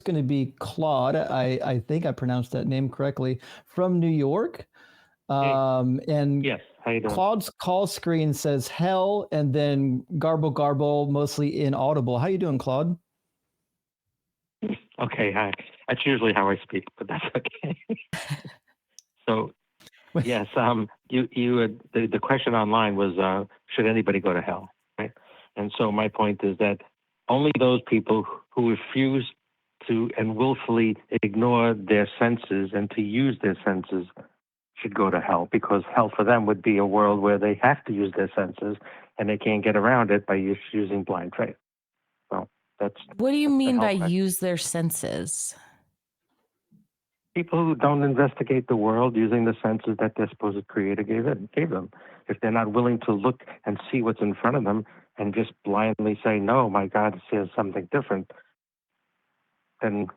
going to be Claude. I think I pronounced that name correctly, from New York. Hey, And yes, how you doing? Claude's call screen says hell and then garble garble, mostly inaudible. How you doing, Claude? Okay, hi. That's usually how I speak, but that's okay. So, yes, the question online was, should anybody go to hell, right? And so my point is that only those people who refuse to and willfully ignore their senses and to use their senses should go to hell, because hell for them would be a world where they have to use their senses and they can't get around it by using blind faith. So that's What do you the mean hell by question. use their senses? People who don't investigate the world using the senses that their supposed creator gave them. If they're not willing to look and see what's in front of them and just blindly say, no, my God says something different, then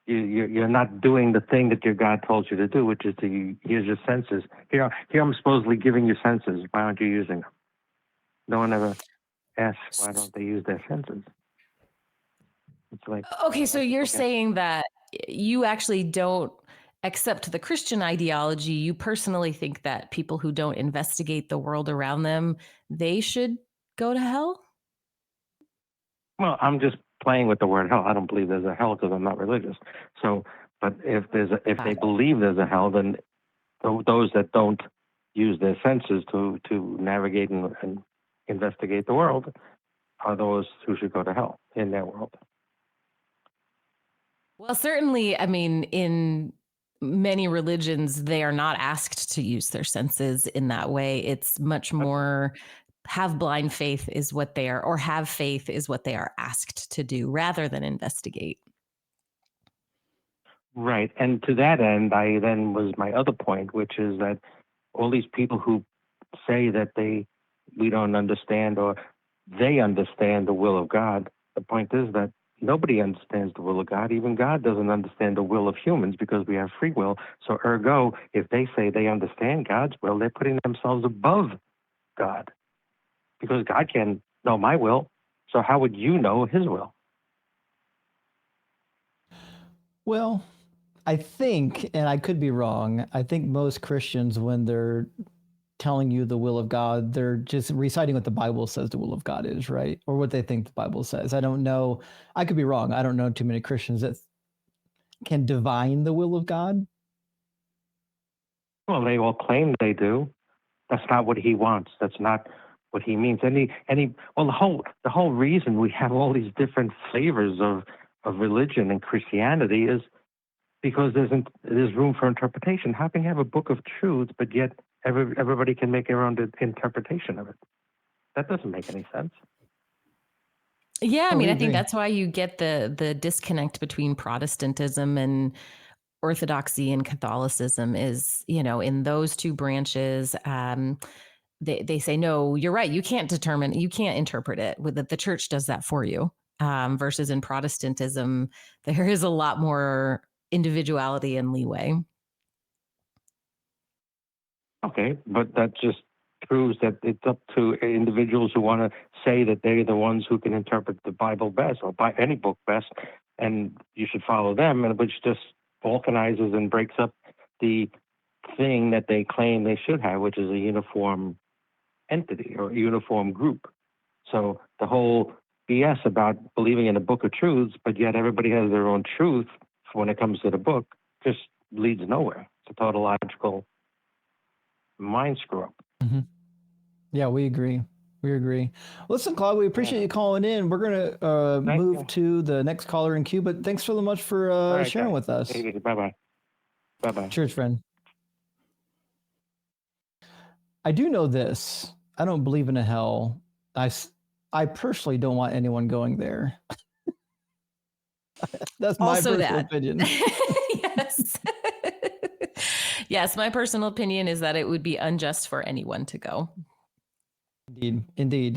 you're not doing the thing that your God told you to do, which is to use your senses. Here I'm supposedly giving you senses. Why aren't you using them? No one ever asks, why don't they use their senses? It's like, okay, so you're saying that you actually don't accept the Christian ideology. You personally think that people who don't investigate the world around them, they should go to hell? well, I'm just playing with the word hell. I don't believe there's a hell because I'm not religious. So, but if they believe there's a hell, then those that don't use their senses to navigate and investigate the world are those who should go to hell in their world. Well, certainly, I mean, in many religions, they are not asked to use their senses in that way. It's much more have blind faith is what they are, or have faith is what they are asked to do rather than investigate. Right. And to that end, I then was my other point, which is that all these people who say that we don't understand or they understand the will of God, the point is that nobody understands the will of God. Even God doesn't understand the will of humans because we have free will. So ergo, if they say they understand God's will, they're putting themselves above God, because God can know my will. So how would you know his will? Well, I think, and I could be wrong, I think most Christians, when they're telling you the will of God, they're just reciting what the Bible says the will of God is, right? Or what they think the Bible says. I don't know. I could be wrong. I don't know too many Christians that can divine the will of God. Well, they all claim they do. That's not what he wants. That's not what he means. Well, the whole reason we have all these different flavors of religion and Christianity is because there's room for interpretation. How can you have a book of truths, but yet everybody can make their own interpretation of it? That doesn't make any sense. Yeah, I mean, I think that's why you get the disconnect between Protestantism and Orthodoxy and Catholicism is, in those two branches, they say, no, you're right. You can't interpret it. The church does that for you. Versus in Protestantism, there is a lot more individuality and leeway. Okay, but that just proves that it's up to individuals who want to say that they're the ones who can interpret the Bible best or by any book best, and you should follow them, and which just balkanizes and breaks up the thing that they claim they should have, which is a uniform entity or a uniform group. So the whole BS about believing in a book of truths, but yet everybody has their own truth when it comes to the book, just leads nowhere. It's a tautological mind screw up. Mm-hmm. Yeah, we agree. Listen, Claude, we appreciate you calling in. We're going to move to the next caller in queue, but thanks so much for sharing with us. Bye-bye. Bye-bye. Cheers, friend. I do know this. I don't believe in a hell. I personally don't want anyone going there. That's my personal opinion. Yes. Yes, my personal opinion is that it would be unjust for anyone to go. Indeed.